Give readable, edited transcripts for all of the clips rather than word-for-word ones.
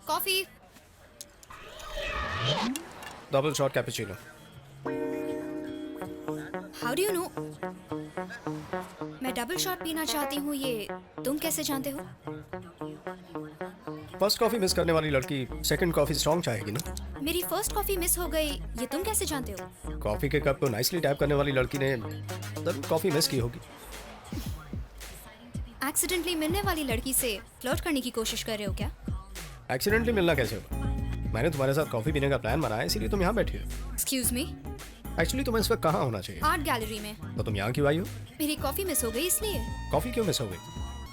Coffee. Double shot cappuccino. How do you know मैं double shot पीना चाहती हूँ? ये तुम कैसे जानते हो? फर्स्ट कॉफी मिस करने वाली लड़की सेकंड कॉफी स्ट्रॉन्ग चाहेगी ना। मेरी फर्स्ट कॉफी मिस हो गई, ये तुम कैसे जानते हो? कॉफी के कप को नाइसली टैप करने वाली लड़की ने तब कॉफी मिस की होगी। एक्सीडेंटली मिलने वाली लड़की से फ्लर्ट करने की कोशिश कर रहे हो क्या? एक्सीडेंटली मिलना कैसे होगा? मैंने तुम्हारे साथ कॉफी पीने का प्लान बनाया, इसीलिए तुम यहाँ बैठी हो। Excuse me? एक्चुअली तुम्हें इस वक्त कहाँ होना चाहिए? आर्ट गैलरी में। तो तुम यहाँ क्यों आई हो? मेरी कॉफी मिस हो गई इसलिए। कॉफी क्यों मिस हो गई?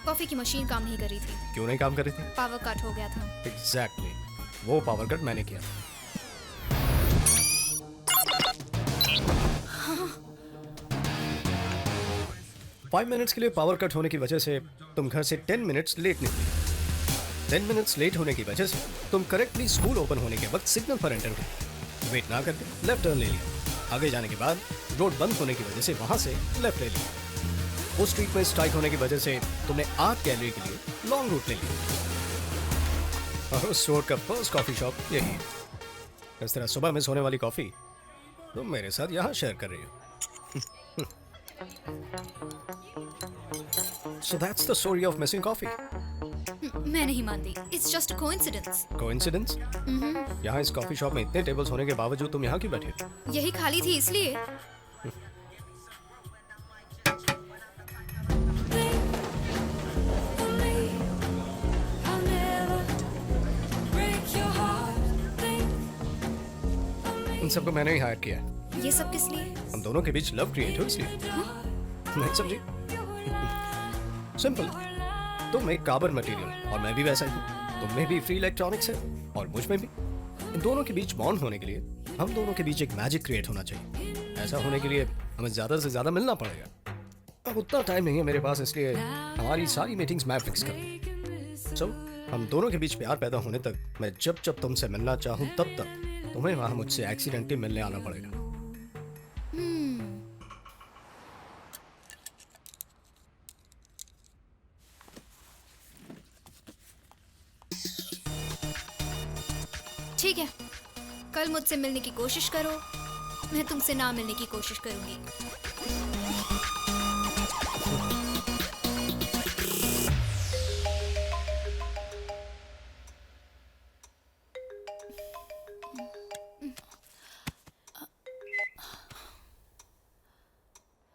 कॉफी की मशीन काम नहीं कर रही थी। क्यों नहीं काम कर रही थी? पावर कट हो गया था। एग्जैक्टली वो पावर कट मैंने किया। हाँ। 5 मिनट्स के लिए पावर कट होने की वजह से तुम घर से 10 मिनट्स लेट निकली। 10 मिनट्स लेट होने की वजह से तुम करेक्टली स्कूल ओपन होने के वक्त सिग्नल पर एंटर हुए। वेट ना करके लेफ्ट टर्न ले लिया। आगे जाने के बाद रोड बंद होने की वजह से वहां से लेफ्ट ले लिया। उस स्ट्रीट में स्ट्राइक होने की वजह से तुमने आर्ट गैलरी के लिए लॉन्ग रूट ले लिया। और उस रोड का फर्स्ट कॉफी शॉप यही है। इस तरह सुबह मिस होने वाली कॉफी तुम मेरे साथ यहाँ शेयर कर रही हो। So that's the story of missing coffee. मैं नहीं मानती। It's just a coincidence. Coincidence? यहाँ इस कॉफी शॉप में इतने टेबल्स होने के बावजूद तुम यहाँ क्यों बैठे हो? यही खाली थी इसलिए। इन सबको मैंने ही हायर किया है। ये सब किस लिए? हम दोनों के बीच लव क्रिएट हो इसलिए। नहीं समझी? सिंपल। तुम एक कार्बन मटेरियल और मैं भी वैसा ही। तुम में भी फ्री इलेक्ट्रॉनिक्स है और मुझ में भी। इन दोनों के बीच बॉन्ड होने के लिए हम दोनों के बीच एक मैजिक क्रिएट होना चाहिए। ऐसा होने के लिए हमें ज्यादा से ज्यादा मिलना पड़ेगा। अब उतना टाइम नहीं है मेरे पास, इसलिए हमारी सारी मीटिंग्स मैं फिक्स कर दूं। सो हम दोनों के बीच प्यार पैदा होने तक मैं जब जब तुमसे मिलना चाहूँ तब तक तुम्हें वहां मुझसे एक्सीडेंटली मिलने आना पड़ेगा। ठीक है, कल मुझसे मिलने की कोशिश करो, मैं तुमसे ना मिलने की कोशिश करूंगी।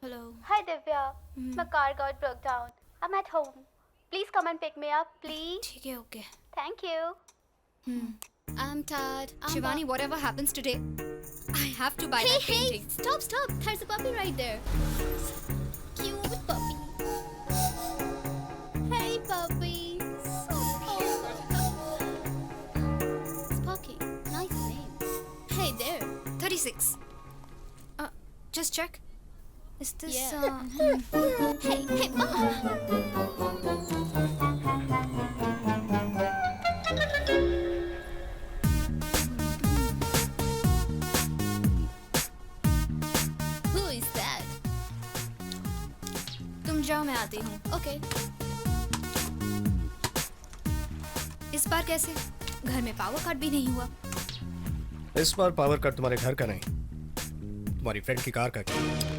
Hello. Hi Divya, my car got broke down. I'm at home. Please come and pick me up, please. ठीक है, okay. Thank you. I'm tired. Shivani, whatever happens today, I have to buy that painting. Stop, stop. There's a puppy right there. Cute puppy. Hey puppy. Sparky, nice name. Hey there. 36. Just check. Is this Hey, hey, mama. Who is that? तुम जाओ, मैं आती हूँ। Okay. इस बार कैसे? घर में power cut भी नहीं हुआ। इस बार पावर कट तुम्हारे घर का नहीं, तुम्हारी फ्रेंड की कार का किया।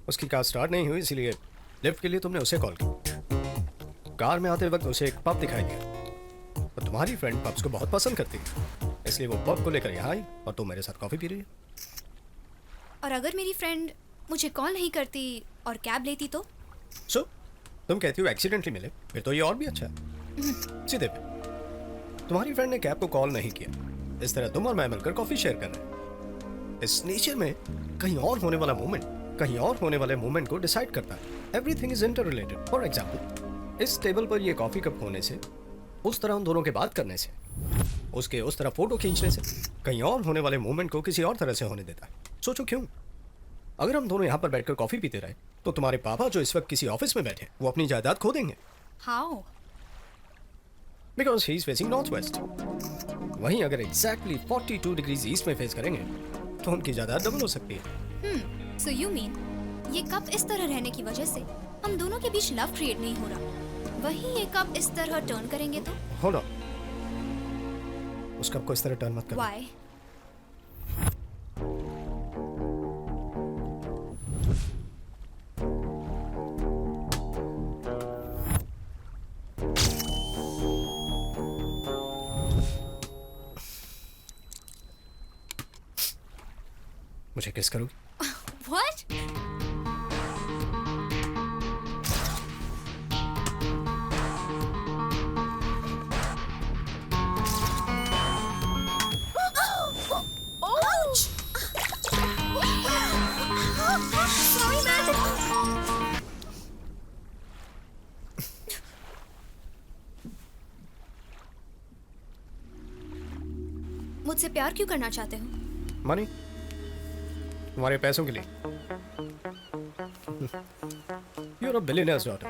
उसकी कार स्टार्ट नहीं हुई, इसीलिए लिफ्ट के लिए तुमने उसे कॉल की। कार में आते वक्त उसे एक पब दिखाई दिया और तुम्हारी फ्रेंड पब्स को बहुत पसंद करती है, इसलिए वो पब को लेकर यहाँ आई और तुम मेरे साथ कॉफी पी रही है। और अगर मेरी फ्रेंड मुझे कॉल नहीं करती और कैब लेती तो? सो तुम कहती हो एक्सीडेंटली मिले, फिर तो ये और भी अच्छा है। सीधे पे तुम्हारी फ्रेंड ने कैब को कॉल नहीं किया, इस तरह तुम और मैं मिलकर कॉफी शेयर कर रहे हैं। इस नेचर में कहीं और होने वाला मोमेंट कहीं और होने वाले मोमेंट को डिसाइड करता है। Everything is inter related. For example, इस टेबल पर ये कॉफी कप होने से, उस तरह उन दोनों के बात करने से, उसके उस तरह फोटो खींचने से कहीं और होने वाले मोमेंट को किसी और तरह से होने देता है। सोचो क्यों? अगर हम दोनों यहाँ पर बैठकर कॉफी पीते रहे तो तुम्हारे पापा जो इस वक्त किसी ऑफिस में बैठे वो अपनी जायदाद खो देंगे। How? Because he is facing north west. वहीं अगर एग्जैक्टली 42 डिग्रीज ईस्ट में फेस करेंगे तो उनकी जायदाद डबल हो सकती है। So you mean ये कप इस तरह रहने की वजह से हम दोनों के बीच लव क्रिएट नहीं हो रहा? वही एक कप इस तरह टर्न करेंगे तो होल्ड ऑन, उस कप को इस तरह टर्न मत करो। व्हाई? मुझे किस करोगी? व्हाट? Sorry, man. मुझसे प्यार क्यों करना चाहते हो? मनी, तुम्हारे पैसों के लिए। You are a billionaire's daughter,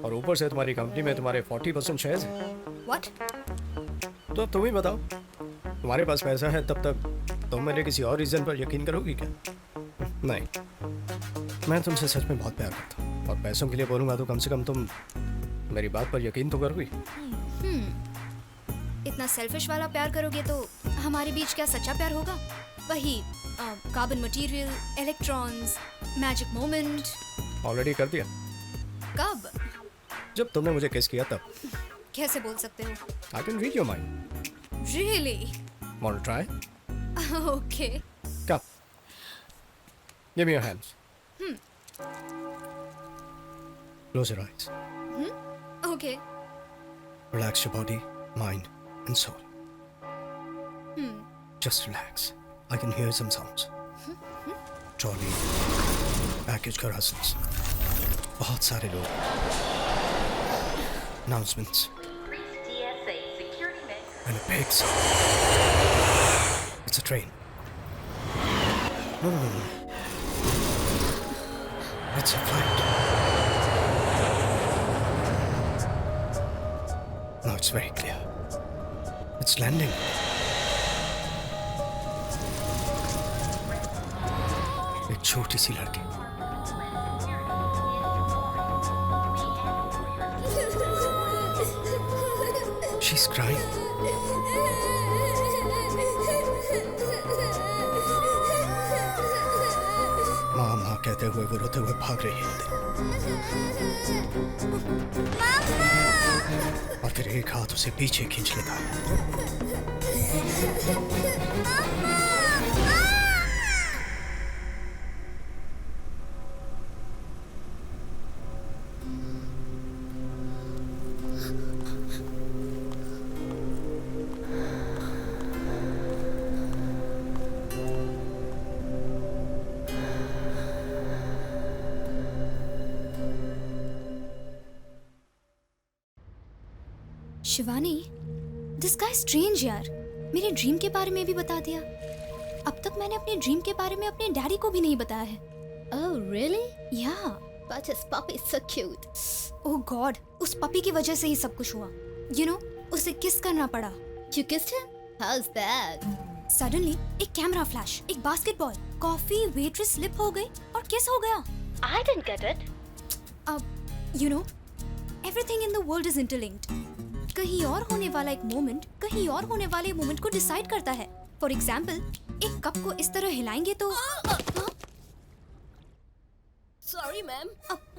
और ऊपर से तुम्हारी कंपनी में तुम्हारे 40% शेयर्स हैं। What? तो अब तुम ही बताओ, तुम्हारे पास पैसा है तब तक तुम मेरे किसी और रीजन पर यकीन करोगी क्या? नहीं, मैं तुमसे सच में बहुत प्यार करता हूँ, और पैसों के लिए बोलूँगा तो कम से कम तुम मेरी बात पर यकीन तो करोगी। इतना सेल्फिश वाला प्यार करोगे तो हमारे बीच क्या सच्चा प्यार होगा? वही carbon material, electrons, magic moment. Already कर दिया। कब? जब तुमने मुझे किस किया तब। कैसे बोल सकते हो? I can read your mind. Really? Want to try? Okay. Come. Give me your hands. Close your eyes. Okay. Relax your body, mind, and soul. Just relax. I can hear some sounds. Trolley, package car hustles. बहुत सारे लोग. Announcements. TSA security mix. And a big sound. It's a train. No. It's a flight. Now it's very clear. It's landing. एक छोटी सी लड़की. She's crying. माँ कहते हुए वो रोते हुए भाग रही है और फिर एक हाथ उसे पीछे खींच लेता है. शिवानी, दिस गाय स्ट्रेंज यार. मेरे ड्रीम के बारे में भी बता दिया. अब तक मैंने अपने ड्रीम के बारे में अपने डैडी को भी नहीं बताया है. Oh, really? Yeah. But his puppy is so cute. Oh God, उस पपी की वजह से ही सब कुछ हुआ. You know, उसे किस करना पड़ा. You kissed him? How's that? Suddenly, एक कैमरा फ्लैश, एक बास्केटबॉल, कॉफी, वेट्रेस स्लिप हो गई और किस हो गया. I didn't get it. You know, everything in the world is interlinked. कहीं और होने वाला एक मोमेंट कहीं और होने वाले मोमेंट को डिसाइड करता है. फॉर एग्जाम्पल, एक कप को इस तरह हिलाएंगे तो Sorry, ma'am.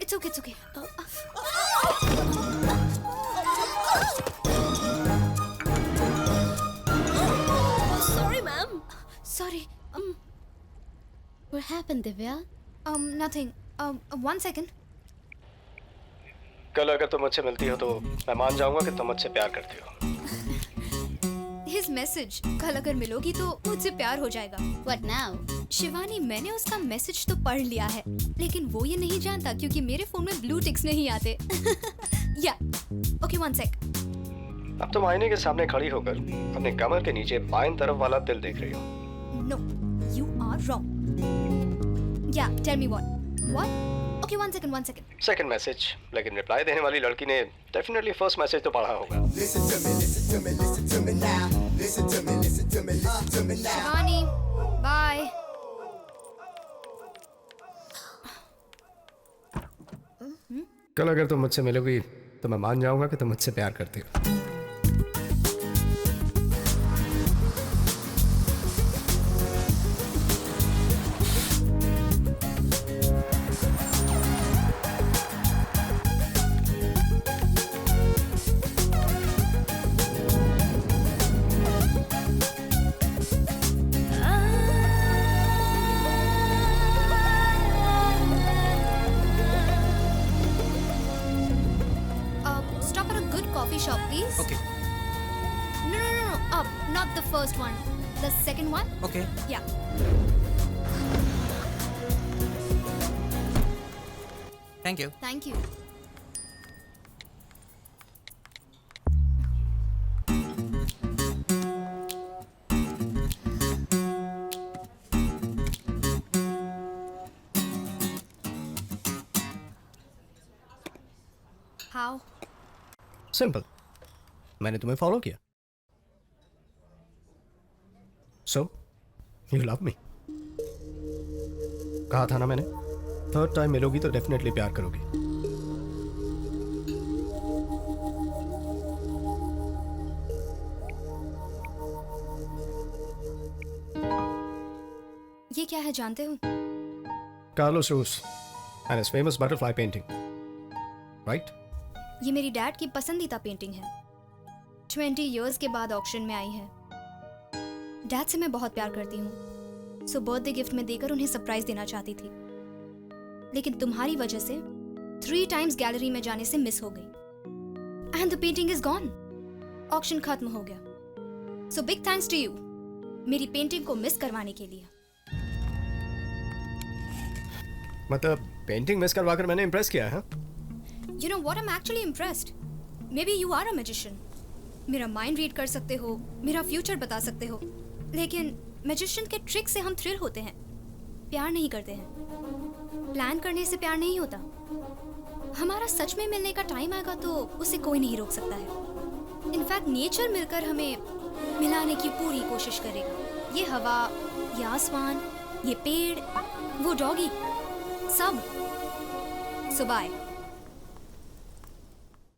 It's okay, it's okay. Sorry, ma'am. Sorry. What happened, Divya? Nothing. 1 second. कल अगर तुम मुझसे मिलती हो तो मैं मान जाऊंगा कि तुम मुझसे प्यार करती हो. हिज मैसेज, कल अगर मिलोगी तो मुझसे प्यार हो जाएगा. What now? शिवानी, मैंने उसका मैसेज तो पढ़ लिया है, लेकिन वो ये नहीं जानता क्योंकि मेरे फोन में ब्लू टिक्स नहीं आते. या ओके, 1 सेक. अब तुम आईने के सामने खड़ी होकर अपने कमर के नीचे बाएं तरफ वाला दिल देख रही हो. No, you are wrong. Yeah tell me what. Okay, 1 second. Second message, लेकिन रिप्लाई देने वाली लड़की ने डेफिनेटली फर्स्ट मैसेज तो पढ़ा होगा. Listen to me, listen to me, listen to me now. Listen to me, listen to me, listen to me now. Shivani, bye. कल अगर तुम मुझसे मिलोगी तो मैं मान जाऊंगा कि तुम मुझसे प्यार करती हो। Stop at a good coffee shop, please. Okay. No. Not the first one. The second one. Okay. Yeah. Thank you. Thank you. How? Simple, मैंने तुम्हें फॉलो किया। So you love me. कहा था ना मैंने, थर्ड टाइम मिलोगी तो definitely प्यार करोगी। ये क्या है जानते हो? कार्लोस रूस and his famous butterfly painting, right? ये मेरी डैड की पसंदीदा पेंटिंग है। 20 इयर्स के बाद ऑक्शन में आई है। डैड से मैं बहुत प्यार करती हूँ, सो बर्थडे गिफ्ट में देकर उन्हें सरप्राइज देना चाहती थी, लेकिन तुम्हारी वजह से 3 टाइम्स गैलरी में जाने से मिस हो गई and the painting is gone. Auction खत्म हो गया। So big thanks to you मेरी पेंटिंग को मिस करवाने के लिए। मतलब पेंटिंग मिस करवाकर मैंने इम्प्रेस किया है? You know what? I'm actually impressed. Maybe you are a magician. मेरा माइंड रीड कर सकते हो, मेरा फ्यूचर बता सकते हो, लेकिन मैजिशियन के ट्रिक से हम थ्रिल होते हैं, प्यार नहीं करते हैं। प्लान करने से प्यार नहीं होता। हमारा सच में मिलने का टाइम आएगा तो उसे कोई नहीं रोक सकता है। इनफैक्ट नेचर मिलकर हमें मिलाने की पूरी कोशिश करेगा। ये हवा, ये आसमान, ये पेड़, वो डॉगी, सब। सो बाय।